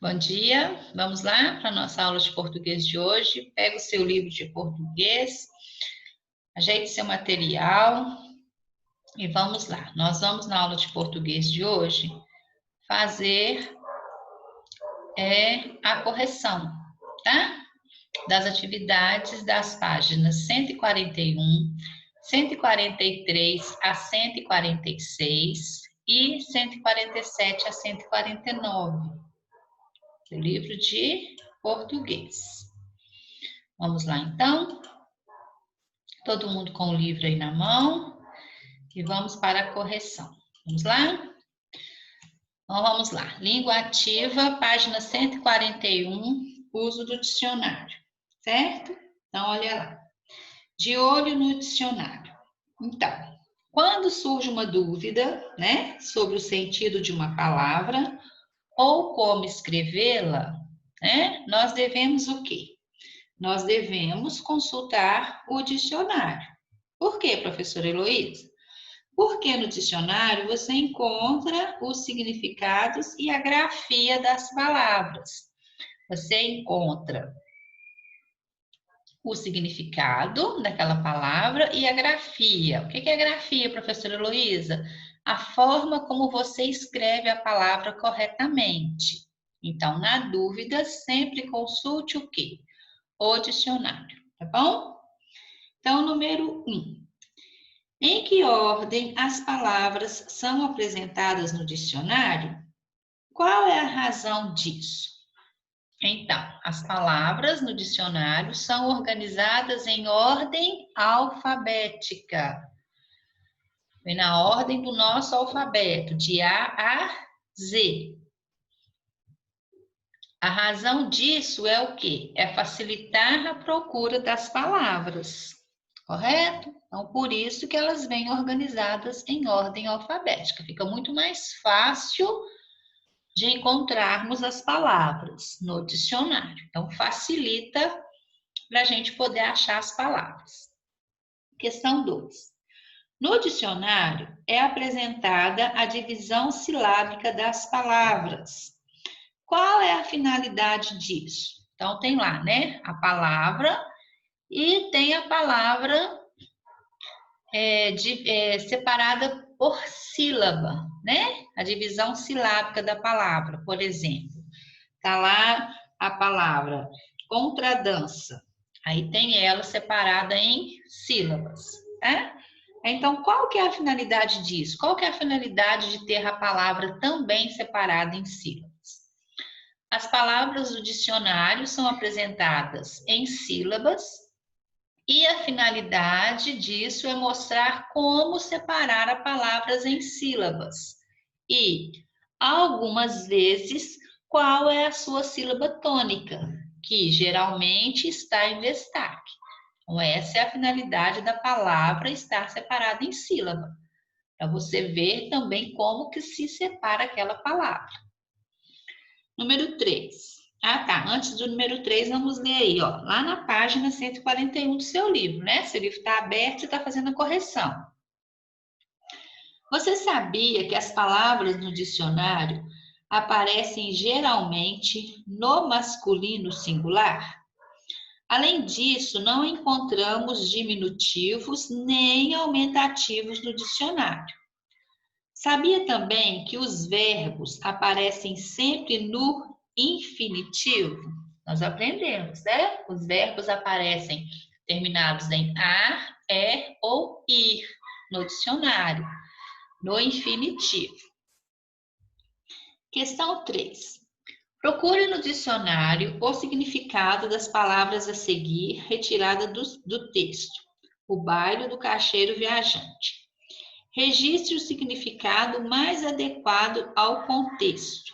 Bom dia, vamos lá para a nossa aula de português de hoje. Pega o seu livro de português, ajeite seu material e vamos lá. Nós vamos na aula de português de hoje fazer a correção, tá? Das atividades das páginas 141, 143 a 146 e 147 a 149. Do livro de português. Vamos lá, então. Todo mundo com o livro aí na mão. E vamos para a correção. Vamos lá? Então, vamos lá. Língua ativa, página 141, uso do dicionário. Certo? Então, olha lá. De olho no dicionário. Então, quando surge uma dúvida, né, sobre o sentido de uma palavra ou como escrevê-la, né, nós devemos o quê? Nós devemos consultar o dicionário. Por quê, professora Heloísa? Porque no dicionário você encontra os significados e a grafia das palavras. Você encontra o significado daquela palavra e a grafia. O que é a grafia, professora Heloísa? A forma como você escreve a palavra corretamente. Então, na dúvida, sempre consulte o quê? O dicionário, tá bom? Então, número 1. Em que ordem as palavras são apresentadas no dicionário? Qual é a razão disso? Então, as palavras no dicionário são organizadas em ordem alfabética. Vem na ordem do nosso alfabeto, de A a Z. A razão disso é o quê? É facilitar a procura das palavras, correto? Então, por isso que elas vêm organizadas em ordem alfabética. Fica muito mais fácil de encontrarmos as palavras no dicionário. Então, facilita para a gente poder achar as palavras. Questão 2. No dicionário é apresentada a divisão silábica das palavras. Qual é a finalidade disso? Então, tem lá, né, a palavra e tem a palavra separada por sílaba, né? A divisão silábica da palavra, por exemplo. Tá lá a palavra contradança. Aí tem ela separada em sílabas, tá? Então, qual que é a finalidade disso? Qual que é a finalidade de ter a palavra também separada em sílabas? As palavras do dicionário são apresentadas em sílabas e a finalidade disso é mostrar como separar as palavras em sílabas e, algumas vezes, qual é a sua sílaba tônica, que geralmente está em destaque. Então, essa é a finalidade da palavra estar separada em sílaba, para você ver também como que se separa aquela palavra. Número 3. Ah, tá. Antes do número 3, vamos ler aí, ó. Lá na página 141 do seu livro, né? Seu livro está aberto e está fazendo a correção. Você sabia que as palavras no dicionário aparecem geralmente no masculino singular? Além disso, não encontramos diminutivos nem aumentativos no dicionário. Sabia também que os verbos aparecem sempre no infinitivo? Nós aprendemos, né? Os verbos aparecem terminados em ar, ou ir no dicionário, no infinitivo. Questão 3. Procure no dicionário o significado das palavras a seguir, retirada do texto. O baile do caixeiro viajante. Registre o significado mais adequado ao contexto.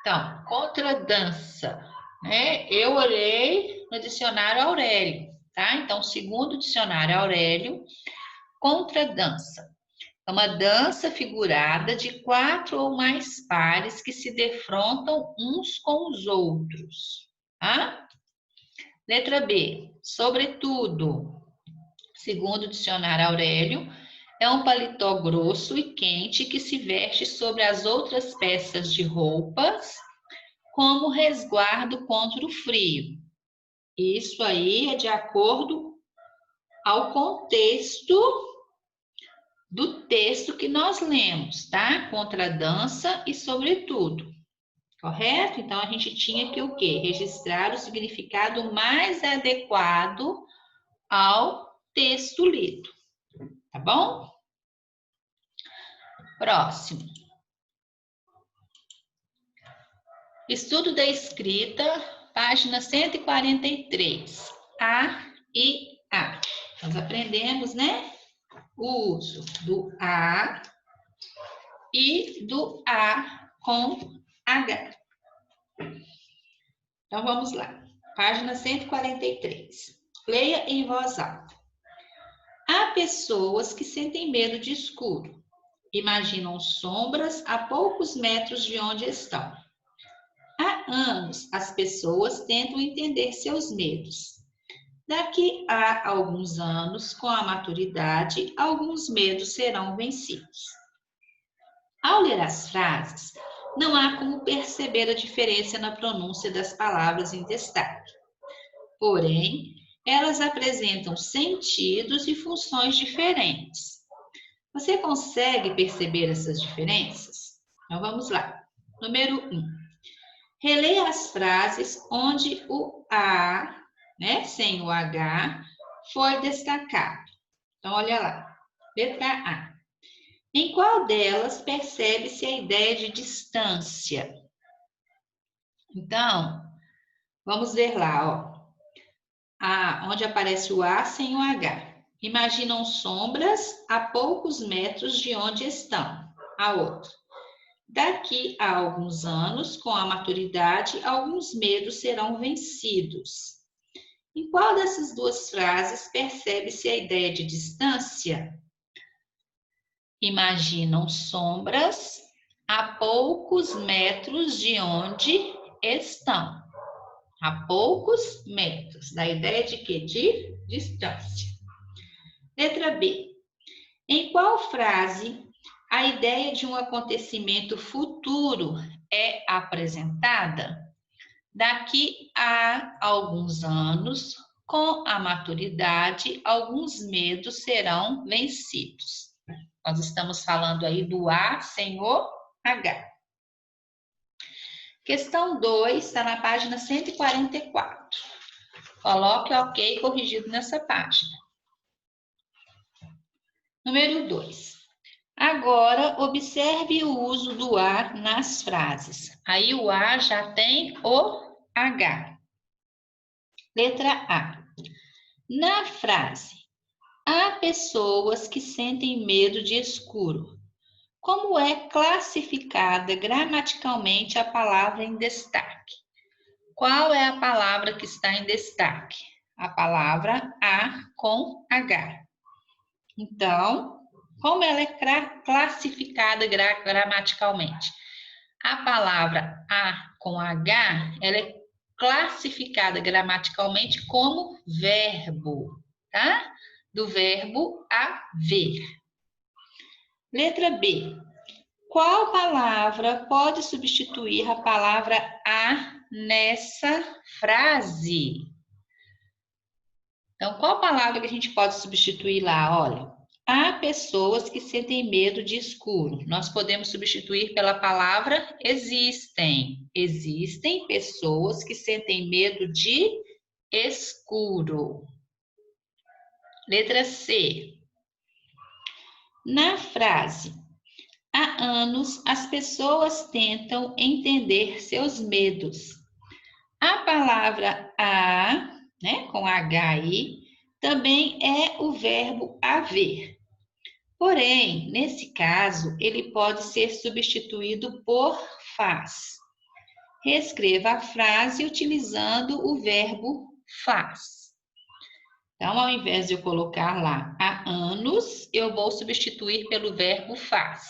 Então, contradança, né? Eu olhei no dicionário Aurélio, tá? Então, segundo o dicionário Aurélio, contradança é uma dança figurada de 4 ou mais pares que se defrontam uns com os outros, tá? Letra B, sobretudo, segundo o dicionário Aurélio, é um paletó grosso e quente que se veste sobre as outras peças de roupas como resguardo contra o frio. Isso aí é de acordo ao contexto do texto que nós lemos, tá? Contradança e sobretudo. Correto? Então, a gente tinha que o quê? Registrar o significado mais adequado ao texto lido. Tá bom? Próximo. Estudo da escrita, página 143. A e A. Nós aprendemos, né? O uso do A e do A com H. Então, vamos lá. Página 143. Leia em voz alta. Há pessoas que sentem medo de escuro. Imaginam sombras a poucos metros de onde estão. Há anos, as pessoas tentam entender seus medos. Daqui a alguns anos, com a maturidade, alguns medos serão vencidos. Ao ler as frases, não há como perceber a diferença na pronúncia das palavras em destaque. Porém, elas apresentam sentidos e funções diferentes. Você consegue perceber essas diferenças? Então, vamos lá. Número 1. Releia as frases onde o A, né, sem o H, foi destacado. Então, olha lá. Letra A. Em qual delas percebe-se a ideia de distância? Então, vamos ver lá, ó. Onde aparece o A sem o H. Imaginam sombras a poucos metros de onde estão. A outra. Daqui a alguns anos, com a maturidade, alguns medos serão vencidos. Em qual dessas duas frases percebe-se a ideia de distância? Imaginam sombras a poucos metros de onde estão. A poucos metros. Da ideia de quê? De distância. Letra B. Em qual frase a ideia de um acontecimento futuro é apresentada? Daqui a alguns anos, com a maturidade, alguns medos serão vencidos. Nós estamos falando aí do A sem o H. Questão 2 está na página 144. Coloque OK corrigido nessa página. Número 2. Agora, observe o uso do A nas frases. Aí o A já tem o H. Letra A. Na frase, há pessoas que sentem medo de escuro. Como é classificada gramaticalmente a palavra em destaque? Qual é a palavra que está em destaque? A palavra A com H. Então, como ela é classificada gramaticalmente? A palavra A com H, ela é classificada gramaticalmente como verbo, tá? Do verbo haver. Letra B. Qual palavra pode substituir a palavra a nessa frase? Então, qual palavra que a gente pode substituir lá? Olha, há pessoas que sentem medo de escuro. Nós podemos substituir pela palavra existem. Existem pessoas que sentem medo de escuro. Letra C. Na frase, há anos as pessoas tentam entender seus medos. A palavra a, né, com HI, também é o verbo haver. Porém, nesse caso, ele pode ser substituído por faz. Reescreva a frase utilizando o verbo faz. Então, ao invés de eu colocar lá há anos, eu vou substituir pelo verbo faz.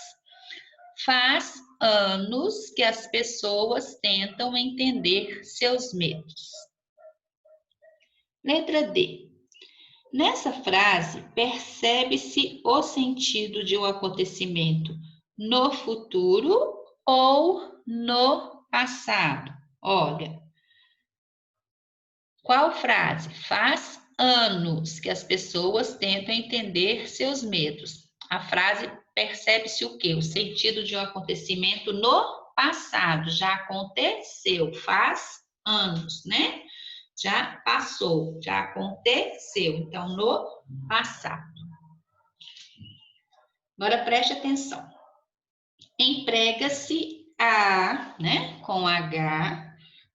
Faz anos que as pessoas tentam entender seus medos. Letra D. Nessa frase, percebe-se o sentido de um acontecimento no futuro ou no passado. Olha, qual frase? Faz anos que as pessoas tentam entender seus medos. A frase percebe-se o quê? O sentido de um acontecimento no passado. Já aconteceu, faz anos, né? Já passou, já aconteceu. Então, no passado. Agora preste atenção. Emprega-se a, né, com H,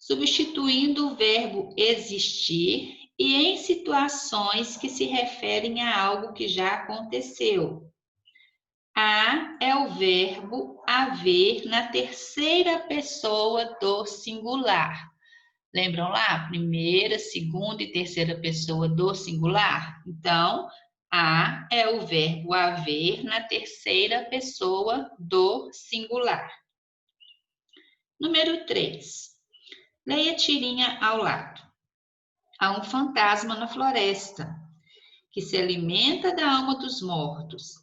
substituindo o verbo existir e em situações que se referem a algo que já aconteceu. A é o verbo haver na terceira pessoa do singular. Lembram lá? Primeira, segunda e terceira pessoa do singular? Então, a é o verbo haver na terceira pessoa do singular. Número 3. Leia a tirinha ao lado. Há um fantasma na floresta que se alimenta da alma dos mortos.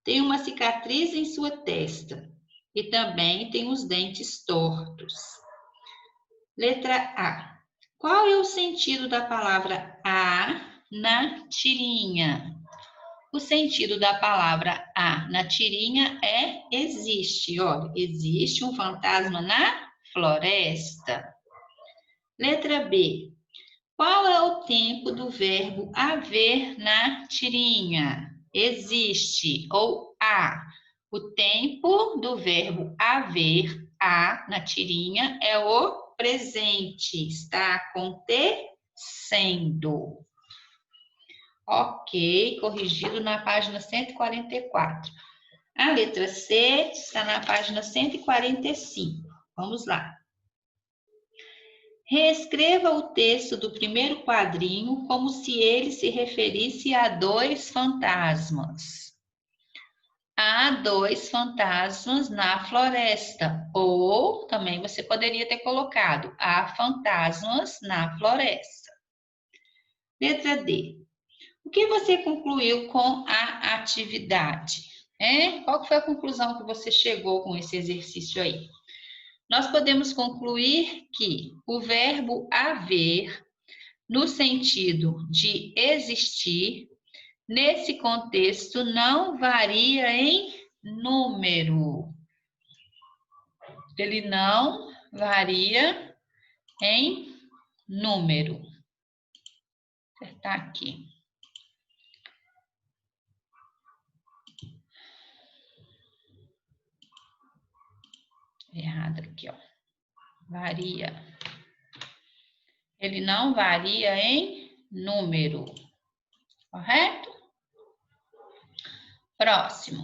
Tem uma cicatriz em sua testa e também tem os dentes tortos. Letra A. Qual é o sentido da palavra a na tirinha? O sentido da palavra a na tirinha é existe. Olha, existe um fantasma na floresta. Letra B. Qual é o tempo do verbo haver na tirinha? Existe ou há. O tempo do verbo haver, há, na tirinha, é o presente. Está acontecendo. Ok, corrigido na página 144. A letra C está na página 145. Vamos lá. Reescreva o texto do primeiro quadrinho como se ele se referisse a dois fantasmas. Há dois fantasmas na floresta. Ou também você poderia ter colocado há fantasmas na floresta. Letra D. O que você concluiu com a atividade? Qual foi a conclusão que você chegou com esse exercício aí? Nós podemos concluir que o verbo haver, no sentido de existir, nesse contexto não varia em número. Ele não varia em número. Vou apertar aqui. Errado aqui, ó. Varia. Ele não varia em número. Correto? Próximo.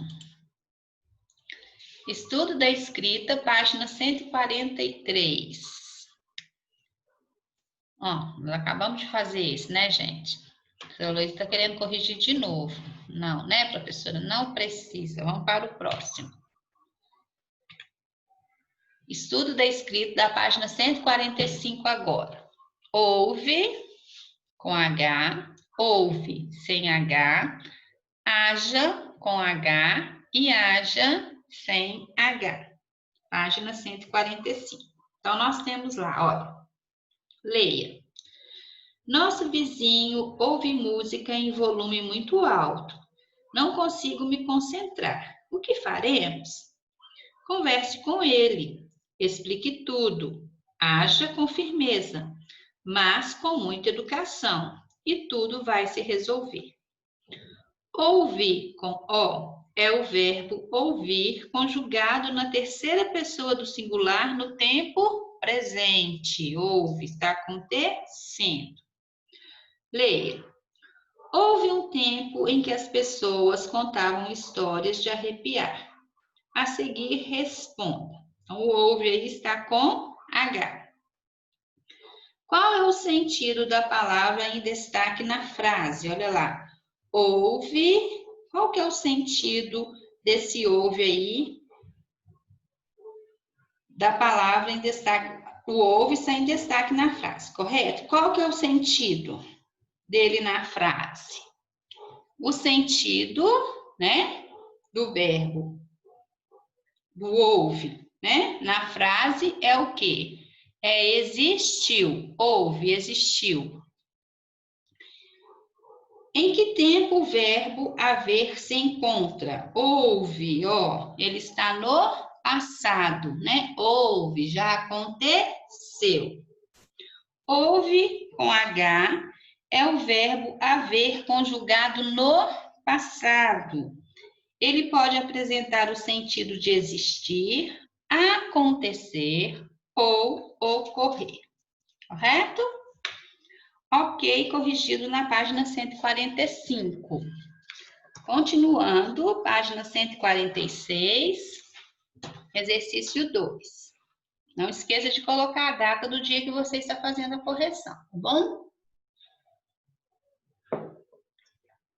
Estudo da escrita, página 143. Ó, nós acabamos de fazer isso, né, gente? A senhora Luiz está querendo corrigir de novo. Não, né, professora? Não precisa. Vamos para o próximo. Estudo da escrita da página 145 agora. Houve, com H, houve, sem H, haja, com H, e haja, sem H. Página 145. Então, nós temos lá, olha. Leia. Nosso vizinho ouve música em volume muito alto. Não consigo me concentrar. O que faremos? Converse com ele. Explique tudo. Haja com firmeza, mas com muita educação. E tudo vai se resolver. Ouvir com O é o verbo ouvir conjugado na terceira pessoa do singular no tempo presente. Ouve, está acontecendo. Leia. Houve um tempo em que as pessoas contavam histórias de arrepiar. A seguir, responda. Então, o houve aí está com H. Qual é o sentido da palavra em destaque na frase? Olha lá. Houve. Qual que é o sentido desse houve aí? Da palavra em destaque. O houve está em destaque na frase, correto? Qual que é o sentido dele na frase? O sentido, né, do verbo, do houve, né, na frase é o quê? Existiu. Houve, existiu. Em que tempo o verbo haver se encontra? Houve, ó, ele está no passado, né? Houve, já aconteceu. Houve com H é o verbo haver conjugado no passado. Ele pode apresentar o sentido de existir, acontecer ou ocorrer. Correto? Ok, corrigido na página 145. Continuando, página 146, exercício 2. Não esqueça de colocar a data do dia que você está fazendo a correção, tá bom?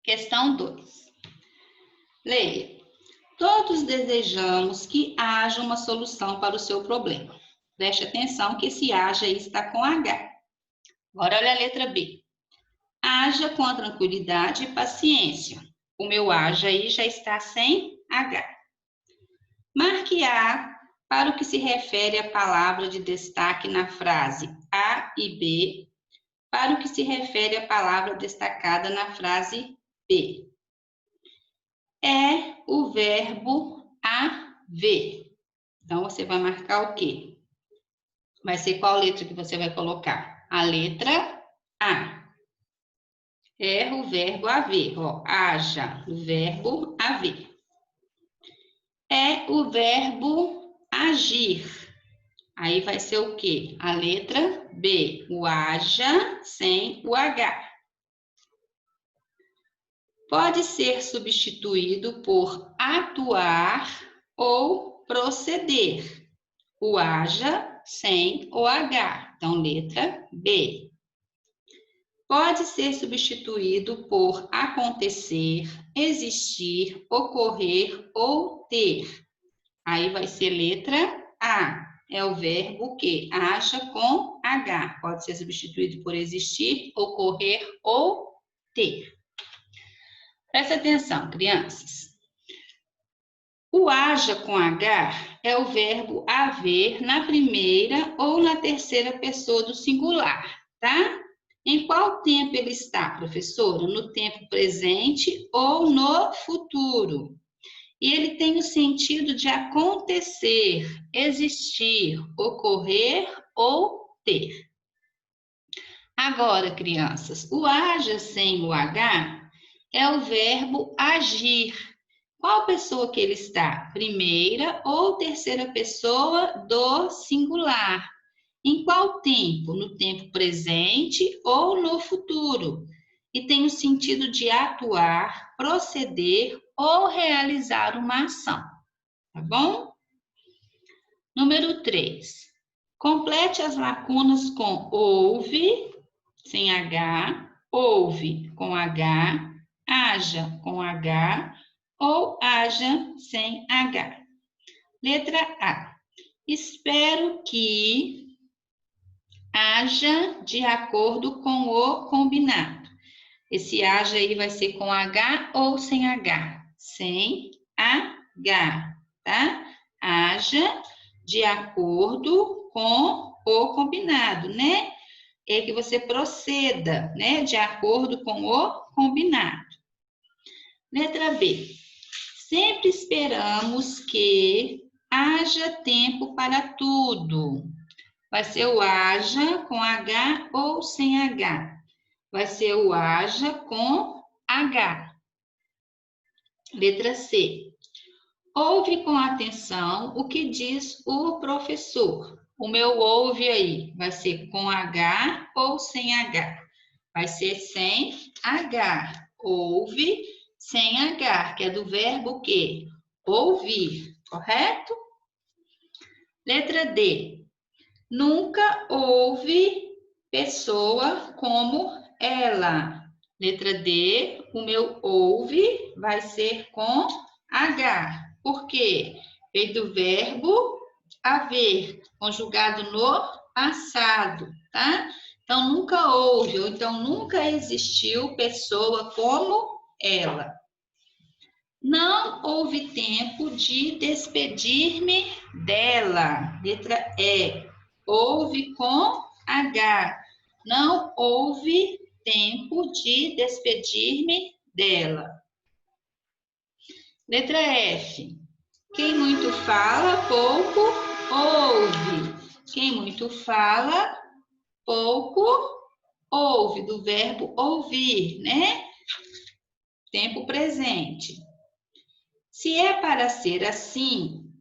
Questão 2. Leia. Todos desejamos que haja uma solução para o seu problema. Preste atenção que esse haja aí está com H. Agora olha a letra B. Haja com tranquilidade e paciência. O meu haja aí já está sem H. Marque A para o que se refere à palavra de destaque na frase A e B, para o que se refere à palavra destacada na frase B. É o verbo haver. Então, você vai marcar o quê? Vai ser qual letra que você vai colocar? A letra A. É o verbo haver, ó, haja, o verbo haver. É o verbo agir. Aí vai ser o quê? A letra B, o haja sem o H. Pode ser substituído por atuar ou proceder. O haja sem o H. Então, letra B. Pode ser substituído por acontecer, existir, ocorrer ou ter. Aí vai ser letra A. É o verbo que haja com H. Pode ser substituído por existir, ocorrer ou ter. Presta atenção, crianças. O haja com H é o verbo haver na primeira ou na terceira pessoa do singular, tá? Em qual tempo ele está, professora? No tempo presente ou no futuro? E ele tem o sentido de acontecer, existir, ocorrer ou ter. Agora, crianças, o haja sem o H é o verbo agir. Qual pessoa que ele está? Primeira ou terceira pessoa do singular. Em qual tempo? No tempo presente ou no futuro? E tem o sentido de atuar, proceder ou realizar uma ação. Tá bom? Número 3. Complete as lacunas com houve, sem H, houve com H, haja com H ou haja sem H. Letra A. Espero que haja de acordo com o combinado. Esse haja aí vai ser com H ou sem H? Sem H, tá? Haja de acordo com o combinado, né? É que você proceda, né? De acordo com o combinado. Letra B. Sempre esperamos que haja tempo para tudo. Vai ser o haja com H ou sem H? Vai ser o haja com H. Letra C. Ouve com atenção o que diz o professor. O meu ouve aí vai ser com H ou sem H? Vai ser sem H. Ouve sem H, que é do verbo que? Ouvir, correto? Letra D. Nunca houve pessoa como ela. Letra D, o meu ouve vai ser com H. Por quê? Veio do verbo haver, conjugado no passado, tá? Então, nunca houve, ou então nunca existiu pessoa como ela. Não houve tempo de despedir-me dela. Letra E. Houve com H. Não houve tempo de despedir-me dela. Letra F. Quem muito fala, pouco ouve. Quem muito fala, pouco ouve, do verbo ouvir, né? Tempo presente. Se é para ser assim,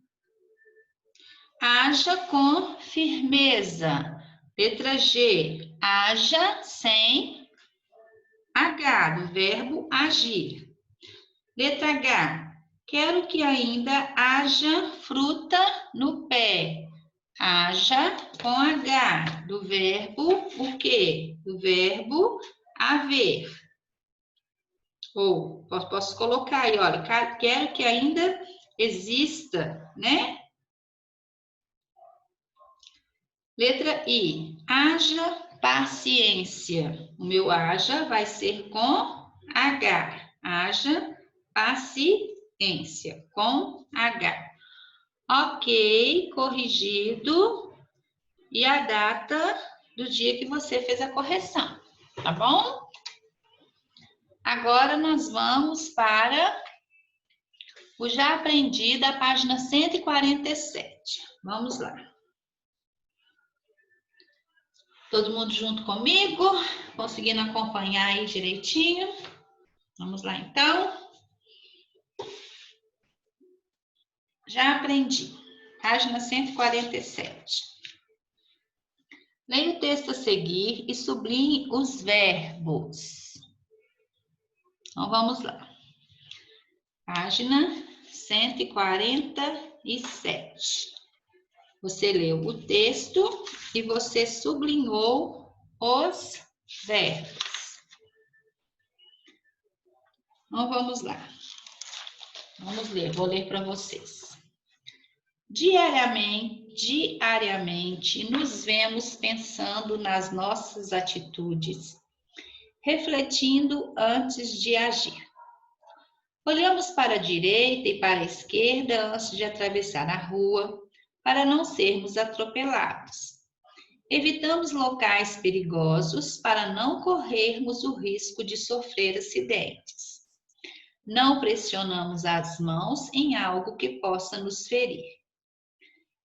haja com firmeza. Letra G. Haja sem H, do verbo agir. Letra H. Quero que ainda haja fruta no pé. Haja com H, do verbo o quê? Do verbo haver. Ou posso colocar aí, olha, quero que ainda exista, né? Letra I. Haja paciência. O meu haja vai ser com H. Haja paciência, com H. Ok, corrigido. E a data do dia que você fez a correção, tá bom? Agora nós vamos para o Já Aprendi da página 147. Vamos lá. Todo mundo junto comigo? Conseguindo acompanhar aí direitinho? Vamos lá, então. Já aprendi. Página 147. Leia o texto a seguir e sublinhe os verbos. Então, vamos lá. Página 147. Você leu o texto e você sublinhou os verbos. Então, vamos lá. Vamos ler, vou ler para vocês. Diariamente nos vemos pensando nas nossas atitudes, refletindo antes de agir. Olhamos para a direita e para a esquerda antes de atravessar a rua, para não sermos atropelados. Evitamos locais perigosos para não corrermos o risco de sofrer acidentes. Não pressionamos as mãos em algo que possa nos ferir.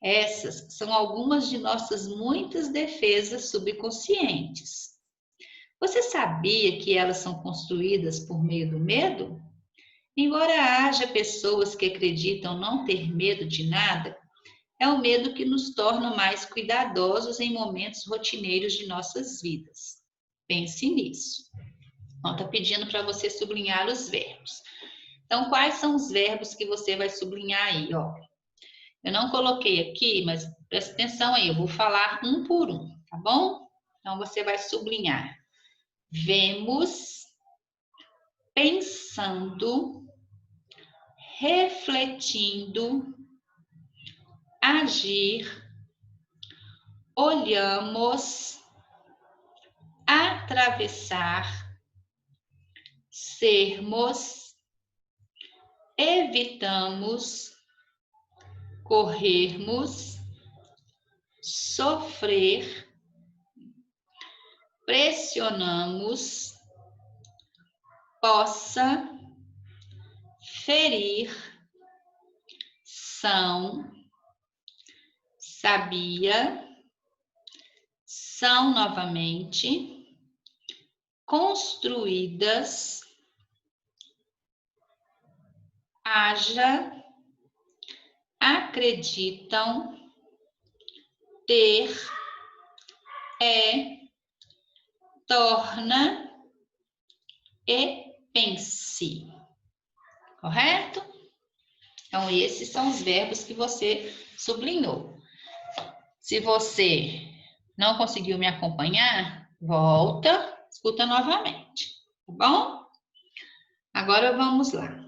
Essas são algumas de nossas muitas defesas subconscientes. Você sabia que elas são construídas por meio do medo? Embora haja pessoas que acreditam não ter medo de nada, é o medo que nos torna mais cuidadosos em momentos rotineiros de nossas vidas. Pense nisso. Então, está pedindo para você sublinhar os verbos. Então, quais são os verbos que você vai sublinhar aí? Ó, eu não coloquei aqui, mas presta atenção aí, eu vou falar um por um, tá bom? Então, você vai sublinhar. Vemos, pensando, refletindo, agir, olhamos, atravessar, sermos, evitamos, corrermos, sofrer, pressionamos, possa, ferir, são, sabia, são novamente, construídas, haja, acreditam, ter, é, torna e pense. Correto? Então, esses são os verbos que você sublinhou. Se você não conseguiu me acompanhar, volta, escuta novamente, tá bom? Agora vamos lá.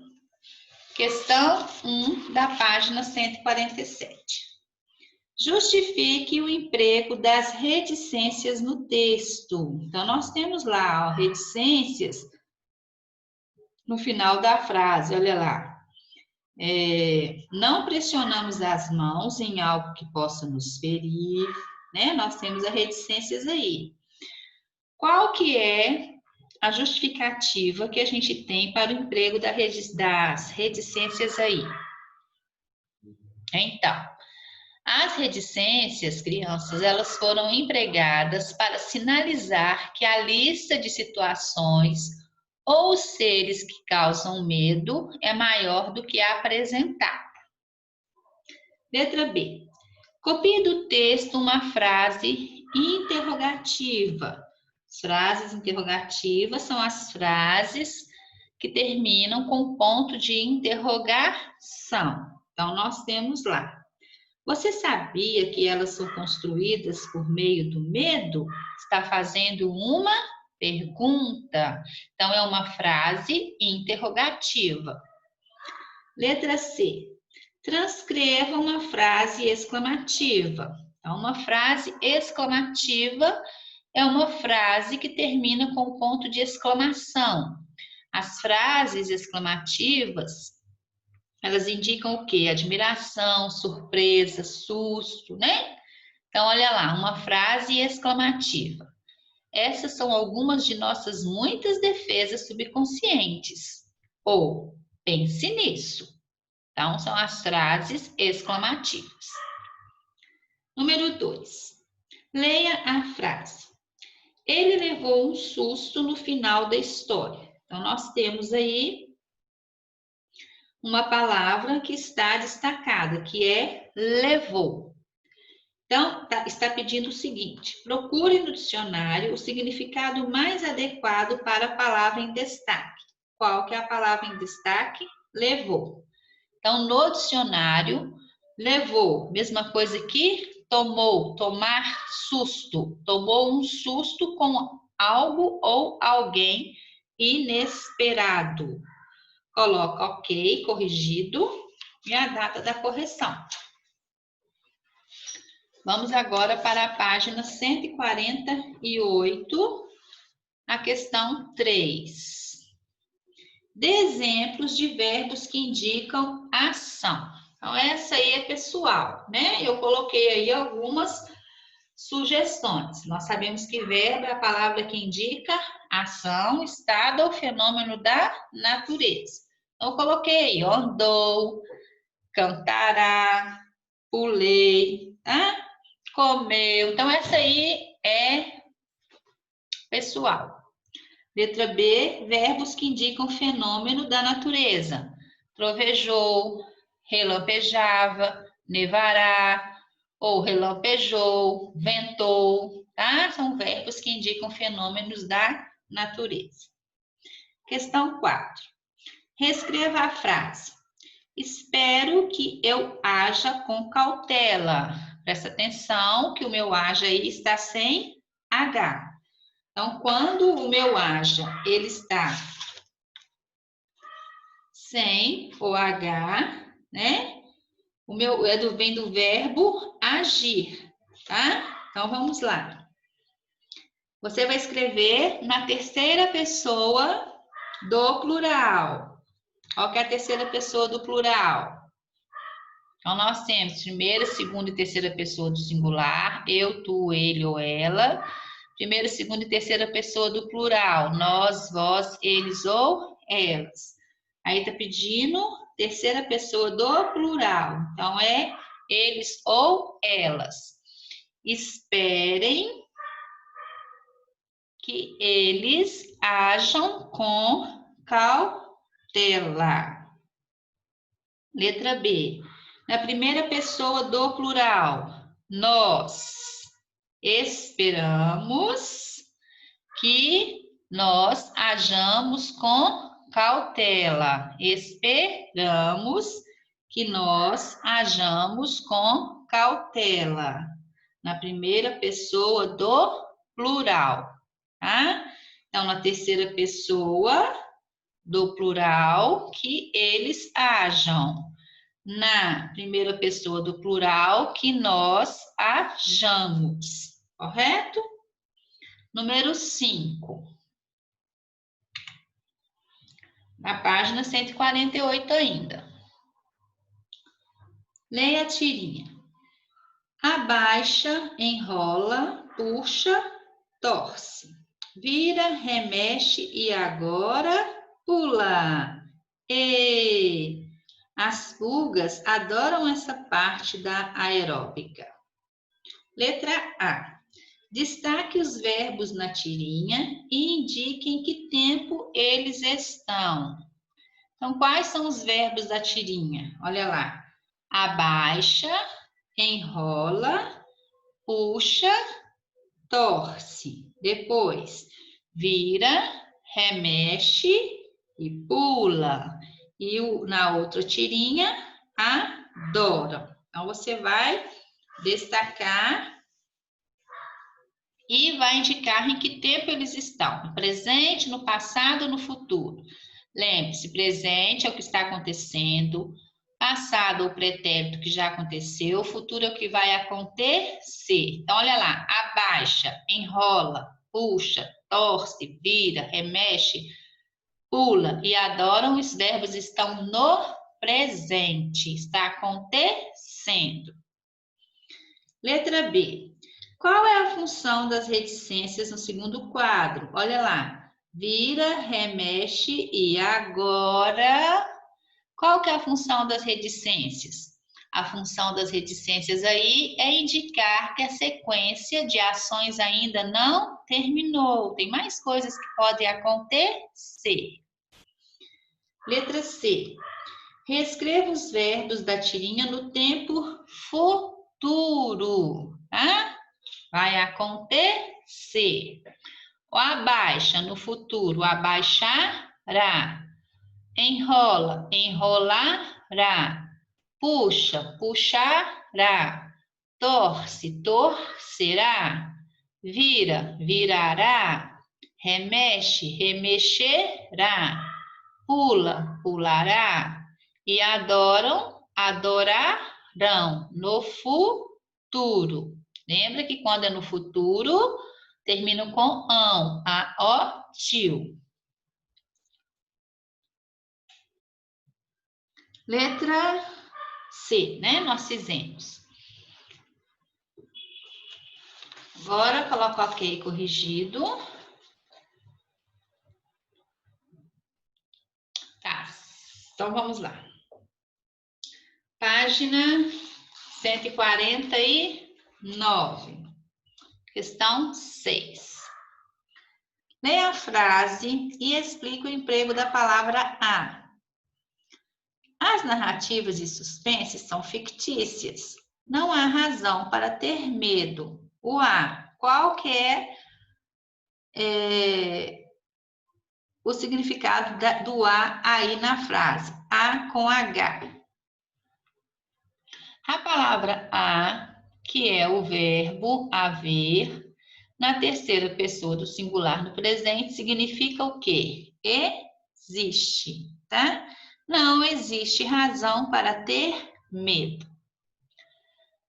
Questão 1 da página 147. Justifique o emprego das reticências no texto. Então, nós temos lá, ó, reticências no final da frase, olha lá. Não pressionamos as mãos em algo que possa nos ferir. né? Nós temos as reticências aí. Qual que é a justificativa que a gente tem para o emprego das reticências aí? Então, as reticências, crianças, elas foram empregadas para sinalizar que a lista de situações ou seres que causam medo é maior do que a apresentada. Letra B. Copie do texto uma frase interrogativa. As frases interrogativas são as frases que terminam com ponto de interrogação. Então, nós temos lá. Você sabia que elas são construídas por meio do medo? Está fazendo uma pergunta. Então, é uma frase interrogativa. Letra C. Transcreva uma frase exclamativa. Então, uma frase exclamativa é uma frase que termina com ponto de exclamação. As frases exclamativas, elas indicam o quê? Admiração, surpresa, susto, né? Então, olha lá, uma frase exclamativa. Essas são algumas de nossas muitas defesas subconscientes. Ou, pense nisso. Então, são as frases exclamativas. Número 2. Leia a frase. Ele levou um susto no final da história. Então, nós temos aí uma palavra que está destacada, que é levou. Então, está pedindo o seguinte: procure no dicionário o significado mais adequado para a palavra em destaque. Qual que é a palavra em destaque? Levou. Então, no dicionário, levou, mesma coisa que tomou, tomar susto. Tomou um susto com algo ou alguém inesperado. Coloca ok, corrigido, e a data da correção. Vamos agora para a página 148, a questão 3. Dê exemplos de verbos que indicam ação. Então, essa aí é pessoal, né? Eu coloquei aí algumas sugestões. Nós sabemos que verbo é a palavra que indica ação, estado ou fenômeno da natureza. Então, eu coloquei andou, cantará, pulei, tá? Comeu. Então, essa aí é pessoal. Letra B, verbos que indicam fenômeno da natureza. Trovejou, relampejava, nevará, ou relampejou, ventou, tá? São verbos que indicam fenômenos da natureza. Questão 4. Reescreva a frase. Espero que eu haja com cautela. Presta atenção que o meu haja aí está sem H. Então, quando o meu haja, ele está sem o H, né? O meu vem do verbo agir, tá? Então, vamos lá. Você vai escrever na terceira pessoa do plural. Qual que é a terceira pessoa do plural? Então, nós temos primeira, segunda e terceira pessoa do singular, eu, tu, ele ou ela. Primeira, segunda e terceira pessoa do plural, nós, vós, eles ou elas. Aí tá pedindo terceira pessoa do plural, então é eles ou elas. Esperem que eles ajam com cautela. Letra B. Na primeira pessoa do plural, nós esperamos que nós hajamos com cautela. Esperamos que nós hajamos com cautela. Na primeira pessoa do plural, tá? Então, na terceira pessoa do plural, que eles hajam. Na primeira pessoa do plural, que nós hajamos, correto? Número 5. Na página 148 ainda. Leia a tirinha. Abaixa, enrola, puxa, torce. Vira, remexe e agora pula. E as pulgas adoram essa parte da aeróbica. Letra A. Destaque os verbos na tirinha e indique em que tempo eles estão. Então, quais são os verbos da tirinha? Olha lá. Abaixa, enrola, puxa, torce. Depois, vira, remexe e pula. E na outra tirinha, adoram. Então, você vai destacar e vai indicar em que tempo eles estão. No presente, no passado, no futuro. Lembre-se, presente é o que está acontecendo, passado ou pretérito que já aconteceu, futuro é o que vai acontecer. Então, olha lá, abaixa, enrola, puxa, torce, vira, remexe, pula e adoram, os verbos estão no presente, está acontecendo. Letra B. Qual é a função das reticências no segundo quadro? Olha lá. Vira, remexe e agora... Qual que é a função das reticências? A função das reticências aí é indicar que a sequência de ações ainda não terminou. Tem mais coisas que podem acontecer. Letra C. Reescreva os verbos da tirinha no tempo futuro, tá? Vai acontecer. O abaixa no futuro, abaixará. Enrola, enrolará. Puxa, puxará. Torce, torcerá. Vira, virará. Remexe, remexerá. Pula, pulará. E adoram, adorarão. No futuro. Lembra que quando é no futuro, termina com ão, tio. Letra C, né? Nós fizemos. Agora coloco ok corrigido. Tá, então vamos lá. Página 149. Questão 6. Leia a frase e explique o emprego da palavra a. As narrativas de suspense são fictícias. Não há razão para ter medo. O a. Qual que é o significado do a aí na frase? A com H. A palavra a, que é o verbo haver, na terceira pessoa do singular no presente, significa o quê? Existe, tá? Não existe razão para ter medo.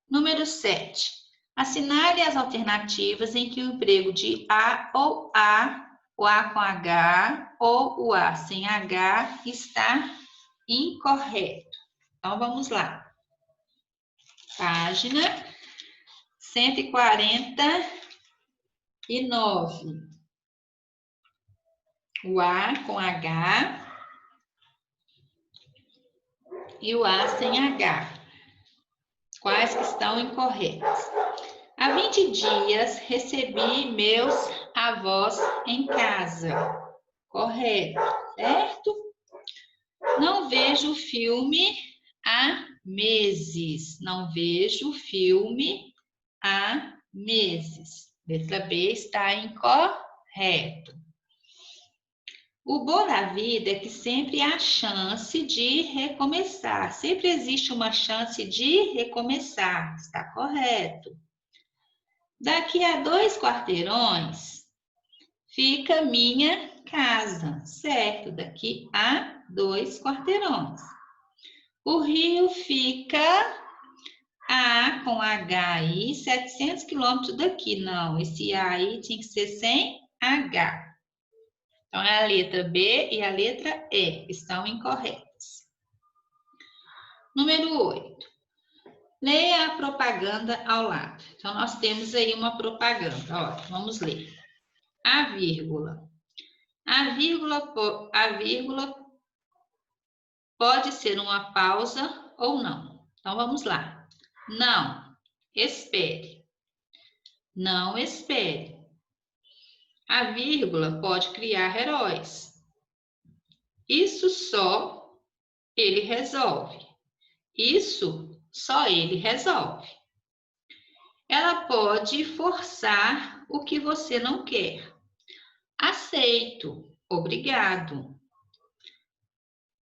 Número 7. Assinale as alternativas em que o emprego de a ou a, o a com H ou o a sem H está incorreto. Então, vamos lá. Página 149. O a com H e o a sem H. Quais que estão incorretos? Há 20 dias recebi meus avós em casa. Correto, certo? Não vejo filme há meses. Não vejo filme há meses. Letra B está incorreto. O bom da vida é que sempre há chance de recomeçar. Sempre existe uma chance de recomeçar. Está correto. Daqui a 2 quarteirões fica minha casa. Certo, daqui a 2 quarteirões. O rio fica a com H aí, 700 quilômetros daqui. Não, esse A aí tinha que ser sem H. Então, é a letra B e a letra E, que estão incorretas. Número 8. Leia a propaganda ao lado. Então, nós temos aí uma propaganda. Ó, vamos ler. A vírgula. A vírgula pode ser uma pausa ou não. Então, vamos lá. Não, espere. Não espere. A vírgula pode criar heróis. Isso só ele resolve. Isso só ele resolve. Ela pode forçar o que você não quer. Aceito, obrigado.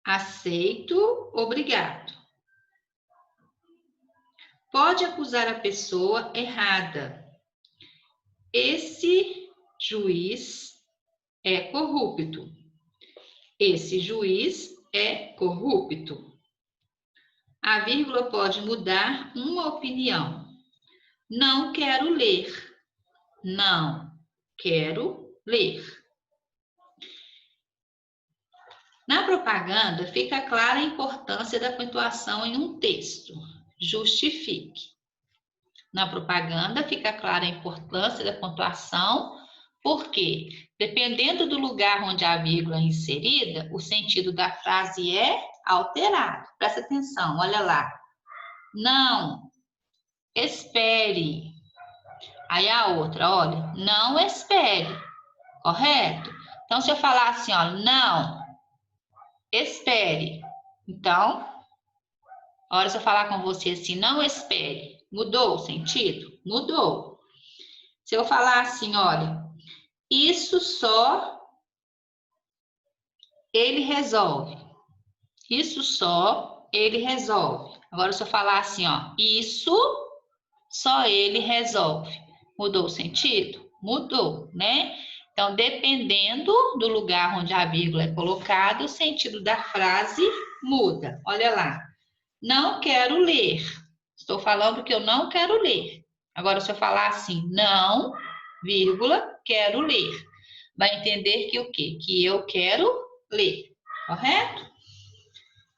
Aceito, obrigado. Pode acusar a pessoa errada. Esse juiz é corrupto. Esse juiz é corrupto. A vírgula pode mudar uma opinião. Não quero ler. Não quero ler. Na propaganda, fica clara a importância da pontuação em um texto. Justifique. Na propaganda, fica clara a importância da pontuação, porque, dependendo do lugar onde a vírgula é inserida, o sentido da frase é alterado. Presta atenção, olha lá. Não, espere. Aí a outra, olha, não espere. Correto? Então, se eu falar assim, ó, não, espere. Então, a hora se eu falar com você assim, não espere, mudou o sentido? Mudou. Se eu falar assim, olha, isso só ele resolve. Isso só ele resolve. Agora, se eu falar assim, ó, isso só ele resolve. Mudou o sentido? Mudou, né? Então, dependendo do lugar onde a vírgula é colocada, o sentido da frase muda. Olha lá. Não quero ler. Estou falando que eu não quero ler. Agora, se eu falar assim, não, vírgula, quero ler. Vai entender que o quê? Que eu quero ler. Correto?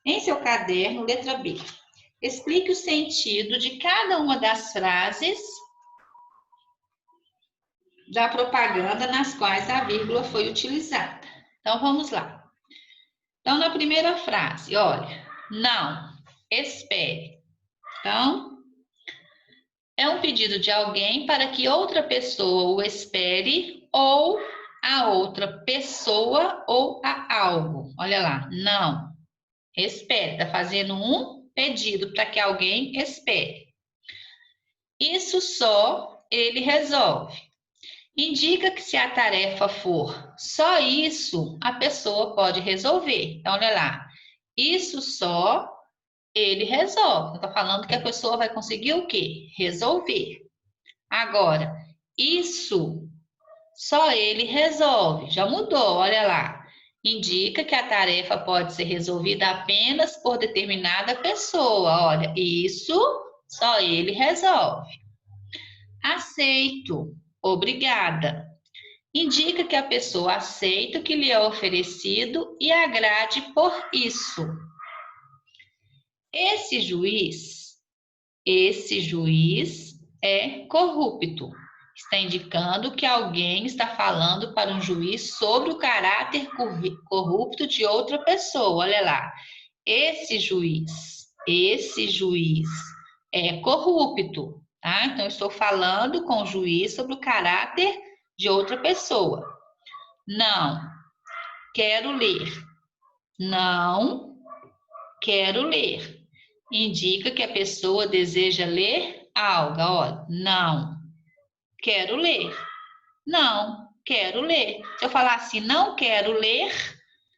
Em seu caderno, letra B. Explique o sentido de cada uma das frases da propaganda nas quais a vírgula foi utilizada. Então, vamos lá. Então, na primeira frase, olha, não, espere. Então, é um pedido de alguém para que outra pessoa o espere ou a outra pessoa ou a algo. Olha lá, não, espere, está fazendo um pedido para que alguém espere. Isso só ele resolve. Indica que se a tarefa for só isso, a pessoa pode resolver. Então, olha lá, isso só ele resolve. Estou falando que a pessoa vai conseguir o quê? Resolver. Agora, isso só ele resolve. Já mudou, olha lá. Indica que a tarefa pode ser resolvida apenas por determinada pessoa. Olha, isso só ele resolve. Aceito. Obrigada. Indica que a pessoa aceita o que lhe é oferecido e agrade por isso. Esse juiz é corrupto. Está indicando que alguém está falando para um juiz sobre o caráter corrupto de outra pessoa. Olha lá. Esse juiz é corrupto, tá? Então, eu estou falando com o juiz sobre o caráter de outra pessoa. Não quero ler. Não quero ler. Indica que a pessoa deseja ler algo. Ó, não quero ler. Não quero ler. Se eu falar assim, não quero ler,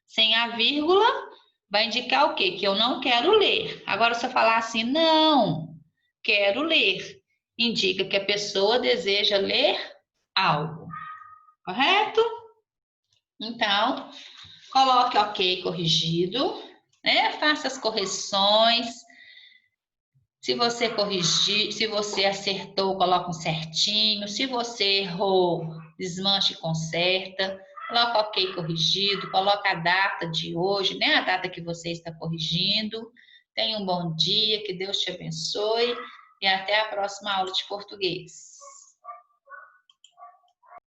sem a vírgula, vai indicar o quê? Que eu não quero ler. Agora, se eu falar assim, não quero ler, indica que a pessoa deseja ler algo. Correto? Então, coloque ok corrigido, né? Faça as correções. Se você corrigir, se você acertou, coloca um certinho. Se você errou, desmanche e conserta. Coloca ok corrigido, coloca a data de hoje, né? A data que você está corrigindo. Tenha um bom dia, que Deus te abençoe e até a próxima aula de português.